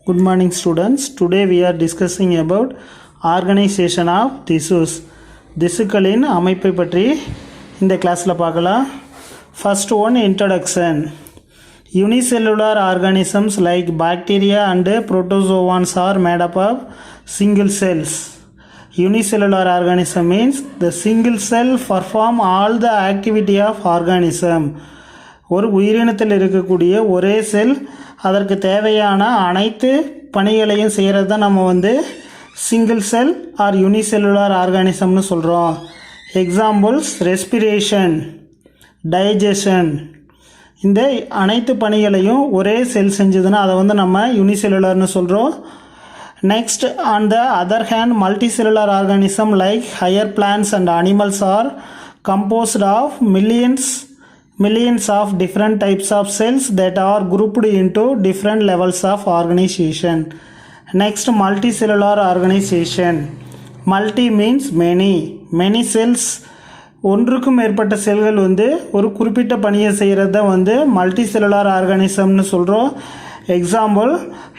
Good morning students. Today we are discussing about organization of tissues. திசுக்களின் அமைப்பை பற்றி இந்த கிளாஸ்ல பார்க்கலாம். First one, introduction. Unicellular organisms like bacteria and protozoans are made up of single cells. Unicellular organism means the single cell perform all the activity of organism. ஒரு உயிரினத்தில் இருக்கக்கூடிய ஒரே செல் அதற்கு தேவையான அனைத்து பணிகளையும் செய்கிறது தான் நம்ம சிங்கிள் செல் ஆர் யூனிசெல்லுலார் ஆர்கானிசம்னு சொல்கிறோம். எக்ஸாம்பிள்ஸ் ரெஸ்பிரேஷன், டைஜஷன், இந்த அனைத்து பணிகளையும் ஒரே செல் செஞ்சதுன்னா அதை நம்ம யூனிசெல்லுலார்னு சொல்கிறோம். Next, on the other hand, multicellular organism like higher plants and animals are composed of millions of different types of cells that are grouped into different levels of organization. Next, multicellular organization. Multi means many cells. ஒன்றுக்கும் மேற்பட்ட செல்கள் ஒரு குறிப்பிட்ட பணியை செய்கிறது தான் multicellular ஆர்கானிசம்னு சொல்கிறோம். Example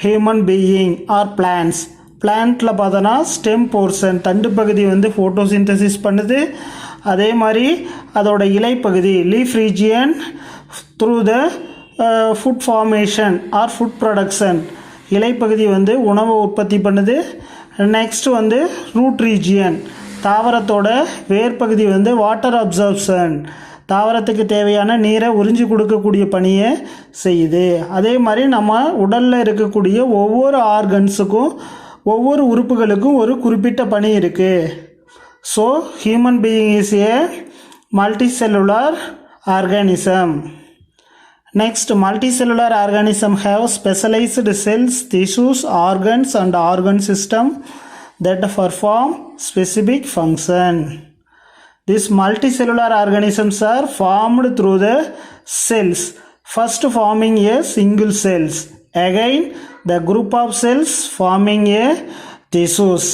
human being or plants. பிளான்ட்டில் பார்த்தோன்னா ஸ்டெம் போர்ஷன், தண்டு பகுதி ஃபோட்டோசிந்தசிஸ் பண்ணுது. அதே மாதிரி அதோட இலைப்பகுதி leaf region through the food formation or food production, இலைப்பகுதி உணவை உற்பத்தி பண்ணுது. நெக்ஸ்ட் ரூட் ரீஜியன், தாவரத்தோட வேர்பகுதி வாட்டர் அப்சர்ப்ஷன், தாவரத்துக்கு தேவையான நீரை உறிஞ்சி கொடுக்கக்கூடிய பணியை செய்யுது. அதே மாதிரி நம்ம உடலில் இருக்கக்கூடிய ஒவ்வொரு ஆர்கன்ஸுக்கும் ஒவ்வொரு உறுப்புகளுக்கும் ஒரு குறிப்பிட்ட பணி இருக்குது. So, human being is a multicellular organism. Next, multicellular organism have specialized cells, tissues, organs and organ system that perform specific function. These multicellular organisms are formed through the cells, first forming a single cells, again the group of cells forming a tissues.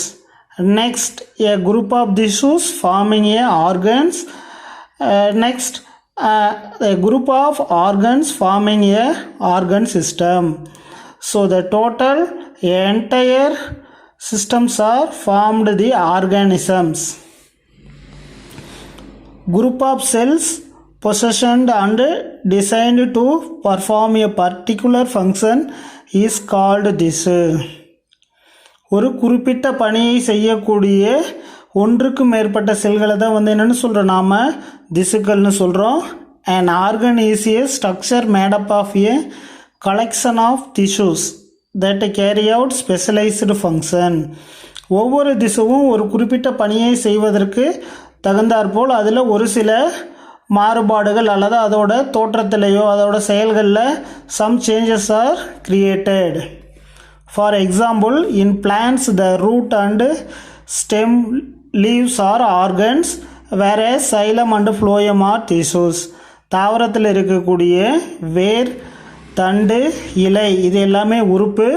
Next, a group of tissues forming a organs. Next, a group of organs forming a organ system. So the total entire systems are formed the organisms. Group of cells positioned and designed to perform a particular function is called tissue. ஒரு குறிப்பிட்ட பணியை செய்யக்கூடிய ஒன்றுக்கும் மேற்பட்ட செல்களை தான் என்னென்னு சொல்கிறோம், நாம் திசுக்கள்னு சொல்கிறோம். And organ is a structure made up of a collection of tissues that carry out specialised function. ஒவ்வொரு திசுவும் ஒரு குறிப்பிட்ட பணியை செய்வதற்கு தகுந்தாற்போல் அதில் ஒரு சில மாறுபாடுகள் அல்லது அதோட தோற்றத்திலேயோ அதோட செயல்களில் some changes are created. For example, in plants the root and stem, leaves are organs, whereas xylem and phloem are tissues. தாவரத்தில் இருக்கக்கூடிய வேர், தண்டு, இலை இது எல்லாமே உறுப்பு.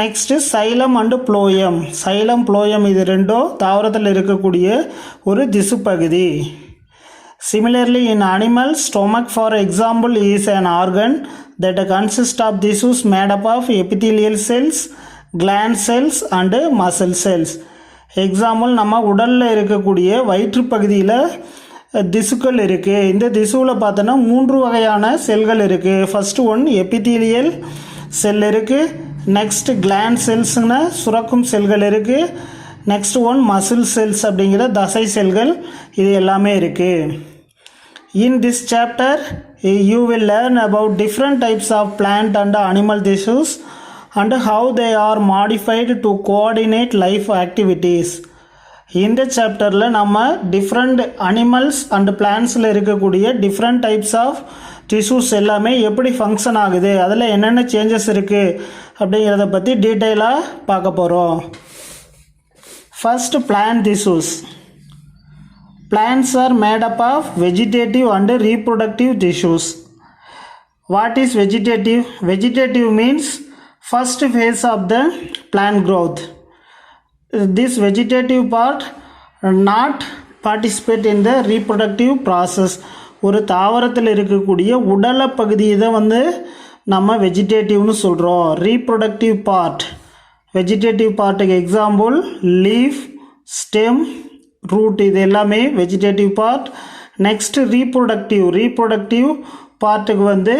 Next xylem and phloem, xylem phloem இது ரெண்டும் தாவரத்தில் இருக்கக்கூடிய ஒரு திசு பகுதி. Similarly, in animals, stomach for example is an organ that consists of tissues made up of epithelial cells, gland cells and muscle cells. Example நம்ம உடலில் இருக்கக்கூடிய வயிற்று பகுதியில் திசுக்கள் இருக்குது. இந்த திசுவில் பார்த்தோன்னா 3 வகையான செல்கள் இருக்குது. ஃபஸ்ட்டு ஒன் எபித்தீலியல் செல் இருக்குது. நெக்ஸ்ட் கிளாண்ட் செல்ஸ்னா சுரக்கும் செல்கள் இருக்குது. நெக்ஸ்ட் ஒன் மசில் செல்ஸ் அப்படிங்கிற தசை செல்கள், இது எல்லாமே இருக்குது. In this chapter, you will learn about different types of plant and animal tissues and how they are modified to coordinate life activities. இந்த சாப்டரில் நம்ம டிஃப்ரெண்ட் அனிமல்ஸ் அண்ட் பிளான்ஸில் இருக்கக்கூடிய டிஃப்ரெண்ட் டைப்ஸ் ஆஃப் டிஷ்யூஸ் எல்லாமே எப்படி ஃபங்க்ஷன் ஆகுது, அதில் என்னென்ன changes இருக்குது அப்படிங்கிறத பற்றி டீட்டெயிலாக பார்க்க போகிறோம். First, plant tissues. Plants are made up of vegetative and reproductive tissues. What is vegetative? Vegetative means first phase of the plant growth. This vegetative part not participate in the reproductive process. ஒரு தாவரத்தில் இருக்கக்கூடிய உடல பகுதியை தான் நம்ம வெஜிடேட்டிவ்னு சொல்கிறோம். Reproductive part, vegetative பார்ட்டுக்கு எக்ஸாம்பிள் லீஃப், ஸ்டெம், ரூட், இது எல்லாமே வெஜிடேட்டிவ் பார்ட். நெக்ஸ்ட் ரீப்ரொடக்டிவ் பார்ட்டுக்கு வந்து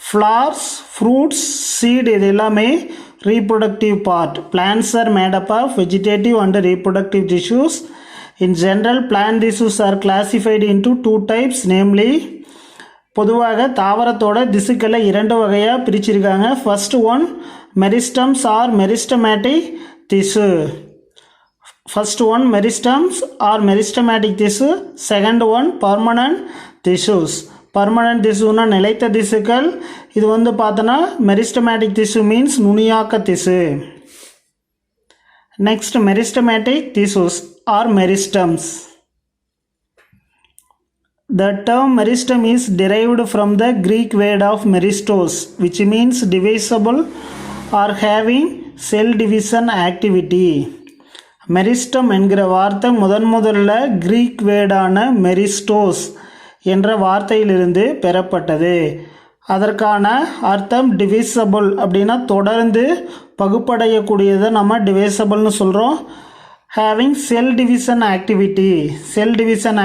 ஃப்ளார்ஸ், ஃப்ரூட்ஸ், சீட், இது எல்லாமே reproductive part. Plants are made up of vegetative and reproductive tissues. In general, plant tissues are classified into two types, namely பொதுவாக தாவரத்தோட திசுக்களை இரண்டு வகையாக பிரிச்சிருக்காங்க. First one meristems or meristematic திசு. மெரிஸ்டமேட்டிக் திசு. செகண்ட் ஒன் பர்மனன்ட் திசுஸ். பர்மனன்ட் திசுனா நிலைத்த திசுக்கள். இது வந்து பார்த்தோன்னா மெரிஸ்டமேட்டிக் திசு மீன்ஸ் நுனியாக்க திசு. நெக்ஸ்ட் மெரிஸ்டமேட்டிக் திசுஸ் or meristems. The term meristem is derived from the Greek word of meristos, which means divisible or having cell division activity. Meristem என்கிற வார்த்தை முதல்ல கிரீக் வேர்டான மெரிஸ்டோஸ் என்ற வார்த்தையிலிருந்து பெறப்பட்டது. அதற்கான அர்த்தம் டிவிசபிள் அப்படின்னா தொடர்ந்து பகுப்படையக்கூடியதை நம்ம டிவிசபிள்னு சொல்கிறோம். ஹேவிங் செல் டிவிஷன்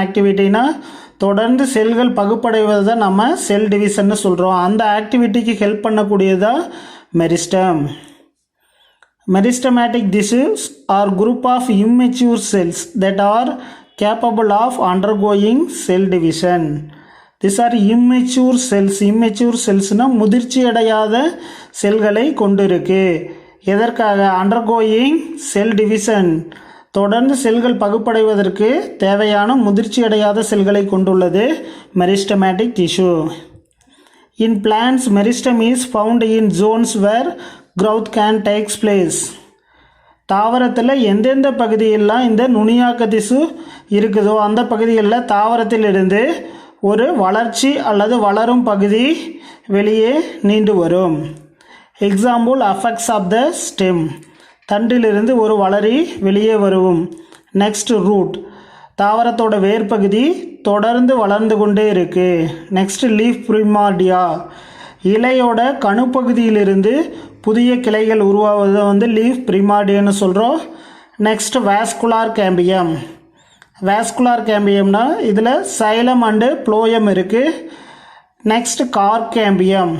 ஆக்டிவிட்டினா தொடர்ந்து செல்கள் பகுப்படைவதை நம்ம செல் டிவிஷன்னு சொல்கிறோம். அந்த ஆக்டிவிட்டிக்கு ஹெல்ப் பண்ணக்கூடியதான் meristem. Meristematic tissues are group of immature cells that are capable of undergoing cell division. These are immature cells. Immature cellsனா முதிர்ச்சி அடையாத செல்களை கொண்டிருக்கு. எதற்காக? undergoing cell division, தொடர்ந்து செல்கள் பகுப்படைவதற்கு தேவையான முதிர்ச்சி அடையாத செல்களை கொண்டுள்ளது meristematic tissue. In plants, meristem is found in zones where growth can takes place. தாவரத்தில் எந்தெந்த பகுதியெல்லாம் இந்த நுனியாக்க திசு இருக்குதோ அந்த பகுதிகளில் தாவரத்திலிருந்து ஒரு வளர்ச்சி அல்லது வளரும் பகுதி வெளியே நீண்டு வரும். Example offsets of the stem, தண்டிலிருந்து ஒரு வளரி வெளியே வரும். நெக்ஸ்ட் ரூட், தாவரத்தோட வேர்பகுதி தொடர்ந்து வளர்ந்து கொண்டே இருக்கு. நெக்ஸ்ட் லீஃப் பிரிமார்டியா, இலையோட கணுப்பகுதியிலிருந்து புதிய கிளைகள் உருவாவதை வந்து லீஃப் பிரிமார்டியான்னு சொல்கிறோம். நெக்ஸ்ட் வாஸ்குலார் கேம்பியம்னா இதில் சைலம் அண்டு ப்ளோயம் இருக்குது. நெக்ஸ்ட் கார்கேம்பியம்,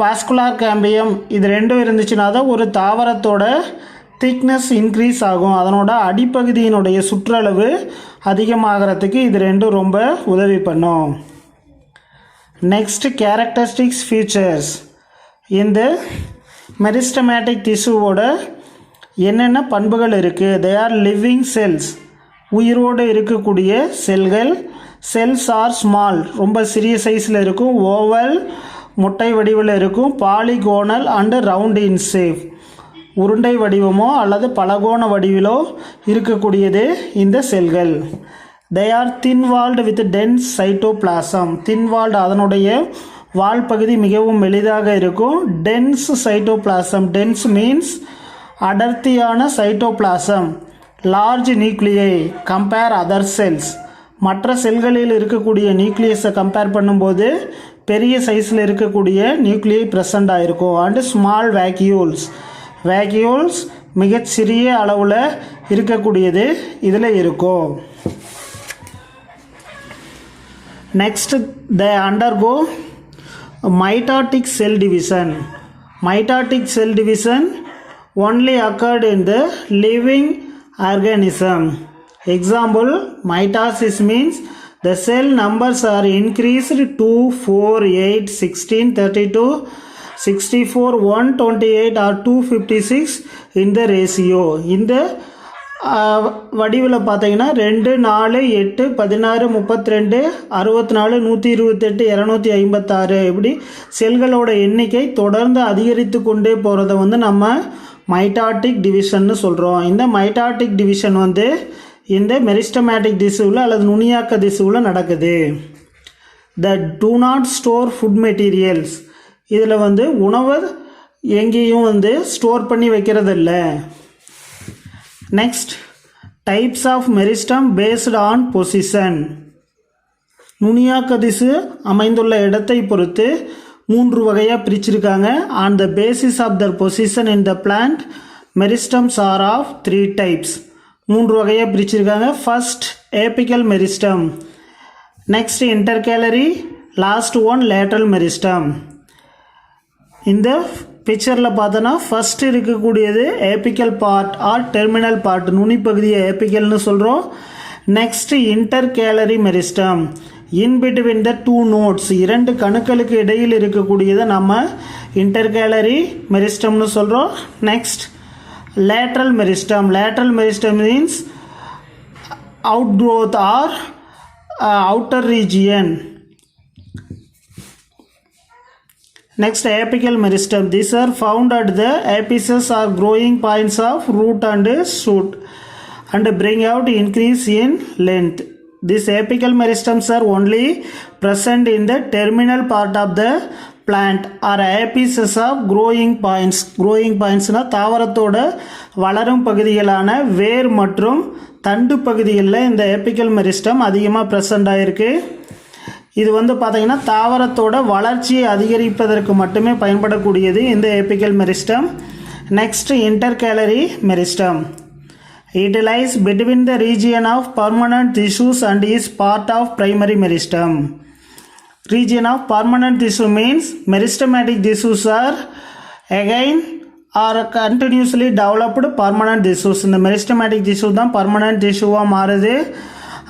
வாஸ்குலார் கேம்பியம், இது ரெண்டும் இருந்துச்சுன்னா தான் ஒரு தாவரத்தோட திக்னஸ் இன்க்ரீஸ் ஆகும். அதனோட அடிப்பகுதியினுடைய சுற்றளவு அதிகமாகிறதுக்கு இது ரெண்டும் ரொம்ப உதவி பண்ணும். Next characteristics features. இந்த மெரிஸ்டமேட்டிக் திசுவோட என்னென்ன பண்புகள் இருக்குது? தே ஆர் லிவிங் செல்ஸ், உயிரோடு இருக்கக்கூடிய செல்கள். செல்ஸ் ஆர் ஸ்மால், ரொம்ப சிறிய சைஸில் இருக்கும். ஓவல், முட்டை வடிவில் இருக்கும். Polygonal and round in shape, உருண்டை வடிவமோ அல்லது பலகோண வடிவிலோ இருக்கக்கூடியது இந்த செல்கள். they are thin walled with dense cytoplasm. thin walled, அதனுடைய வால் பகுதி மிகவும் மெலிதாக இருக்கும். dense cytoplasm, dense means அடர்த்தியான cytoplasm. large nuclei compare other cells, மற்ற செல்களில் இருக்கக்கூடிய நியூக்ளியஸை கம்பேர் பண்ணும்போது பெரிய சைஸில் இருக்கக்கூடிய நியூக்ளியை ப்ரெசண்ட் ஆகிருக்கும். அண்டு ஸ்மால் வேக்யூல்ஸ் மிகச்சிறிய அளவில் இருக்கக்கூடியது இதில் இருக்கும். Next they undergo mitotic cell division. Mitotic cell division only occurred in the living organism. Example, mitosis means the cell numbers are increased 2, 4, 8, 16, 32, 64, 128 or 256 in the ratio. இந்த வடிவில் பார்த்தீங்கன்னா 2, 4, 8, 16, 32, 64, 128, 256 இப்படி செல்களோட எண்ணிக்கை தொடர்ந்து அதிகரித்து கொண்டே போகிறத வந்து நம்ம மைட்டாட்டிக் டிவிஷன்னு சொல்கிறோம். இந்த மைட்டாட்டிக் டிவிஷன் வந்து இந்த மெரிஸ்டமேட்டிக் திசுவில் அல்லது நுனியாக்க திசுவில் நடக்குது. that do not store food materials, இதில் வந்து உணவை எங்கேயும் வந்து ஸ்டோர் பண்ணி வைக்கிறது இல்லை. Next types of meristem based on position. நுனியாக்க திசு அமைந்துள்ள இடத்தை பொறுத்து மூன்று வகையாக பிரிச்சிருக்காங்க. On the basis of their position in the plant meristems are of 3 types. மூன்று வகையாக பிரிச்சிருக்காங்க. First apical meristem, next intercalary, last one lateral meristem. இந்த பிக்சரில் பார்த்தோன்னா ஃபஸ்ட்டு இருக்கக்கூடியது apical part or terminal part, நுனிப்பகுதியை ஏபிக்கல்னு சொல்கிறோம். Next intercalary meristem, in between the 2 nodes, 2 கணுக்களுக்கு இடையில் இருக்கக்கூடியதை நம்ம இன்டர்கேலரி மெரிஸ்டம்னு சொல்கிறோம். Next lateral meristem, lateral meristem means outgrowth or outer region. Next apical meristem, these are found at the apices or growing points of root and shoot and bring out increase in length. These apical meristems are only present in the terminal part of the plant or apices of growing points. Growing points na தாவரத்தோட வளரும் பகுதிகளான வேர் மற்றும் தண்டு பகுதிகளில் இந்த apical meristem அதிகமாக present ஆகிருக்கு. இது வந்து பார்த்திங்கன்னா தாவரத்தோட வளர்ச்சியை அதிகரிப்பதற்கு மட்டுமே பயன்படக்கூடியது இந்த apical meristem. Next intercalary meristem, it lies between the region of permanent tissues and is part of primary meristem. Region of permanent tissue means meristematic tissues are again or continuously developed permanent tissues. இந்த meristematic tissue தான் permanent tissue-ஆக மாறுது.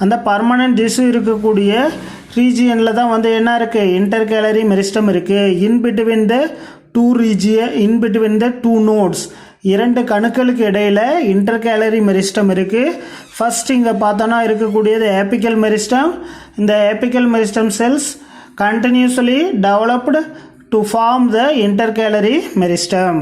அந்த permanent tissue இருக்கக்கூடிய ரீஜியனில் தான் வந்து என்ன இருக்குது, intercalary meristem இருக்குது. இன் பிட்வீன் த 2 நோட்ஸ், 2 கணுக்களுக்கு இடையில் இன்டர்கேலரி மெரிஸ்டம் இருக்குது. ஃபர்ஸ்ட் இங்கே பார்த்தோன்னா இருக்கக்கூடியது ஏபிக்கல் மெரிஸ்டம். இந்த apical meristem cells continuously developed to form the intercalary meristem.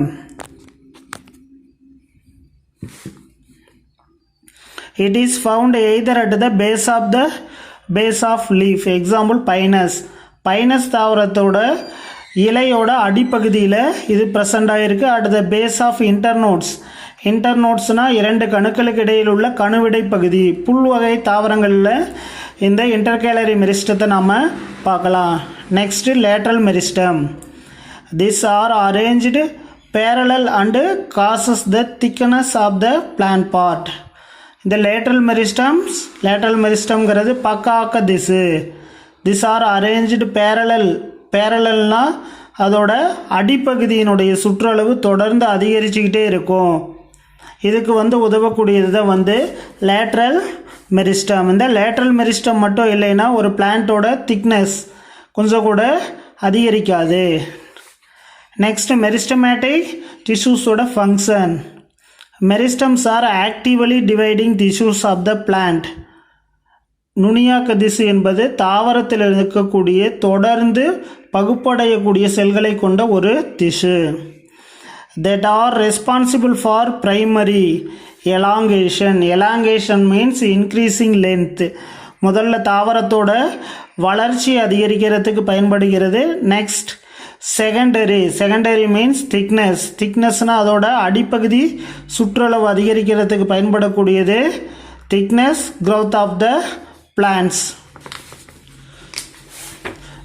It is found either at the base of leaf. Example pinus. Pinus தாவரத்தோட இலையோட அடிப்பகுதியில் இது ப்ரெசண்ட் ஆகிருக்கு. At the base of internodes. இன்டர்நோட்ஸ்னால் 2 கணுக்களுக்கு இடையில் உள்ள கணுவிடை பகுதி. புல் வகை தாவரங்களில் இந்த இன்டர்கேலரி மெரிஸ்டத்தை நாம் பார்க்கலாம். Next lateral meristem, this are arranged parallel and causes the thickness of the plant part. இந்த லேட்ரல் மெரிஸ்டம்ங்கிறது பக்காக்க திசு. திஸ் ஆர் அரேஞ்ச்டு பேரலல்னா அதோட அடிப்பகுதியினுடைய சுற்றளவு தொடர்ந்து அதிகரிச்சுக்கிட்டே இருக்கும். இதுக்கு வந்து உதவக்கூடியது தான் வந்து லேட்ரல் மெரிஸ்டம். இந்த லேட்ரல் மெரிஸ்டம் மட்டும் இல்லைன்னா ஒரு பிளான்ட்டோட திக்னஸ் கொஞ்சம் கூட அதிகரிக்காது. நெக்ஸ்ட் மெரிஸ்டமேட்டிக் டிஷ்யூஸோட function. Meristems are actively dividing tissues of the plant. நுனியாக்க திசு என்பது தாவரத்தில் இருக்கக்கூடிய தொடர்ந்து பகுப்படையக்கூடிய செல்களை கொண்ட ஒரு திசு. that are responsible for primary elongation. Elongation means increasing length. முதல்ல தாவரத்தோட வளர்ச்சி அதிகரிக்கிறதுக்கு பயன்படுகிறது. நெக்ஸ்ட் செகண்டரி மீன்ஸ் திக்னஸ்னால் அதோட அடிப்பகுதி சுற்றளவு அதிகரிக்கிறதுக்கு பயன்படக்கூடியது. Thickness, growth of the plants.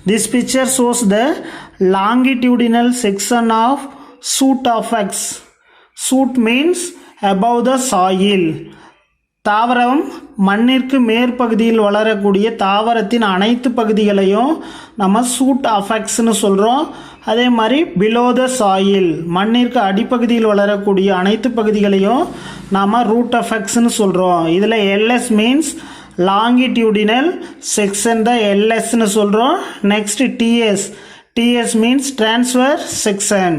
This picture shows the longitudinal section of shoot of X. Shoot means above the soil. தாவரம் மண்ணிற்கு மேற்பகுதியில் வளரக்கூடிய தாவரத்தின் அனைத்து பகுதிகளையும் நம்ம சூட் அஃபெக்ட்ஸ்னு சொல்கிறோம். அதே மாதிரி பிலோ த சாயில், மண்ணிற்கு அடிப்பகுதியில் வளரக்கூடிய அனைத்து பகுதிகளையும் நாம் ரூட் அஃபெக்ட்ஸ்னு சொல்கிறோம். இதில் எல்எஸ் மீன்ஸ் லாங்கிடியூடினல் செக்ஷன் தான் எல்எஸ்ன்னு சொல்கிறோம். Next TS means transverse section.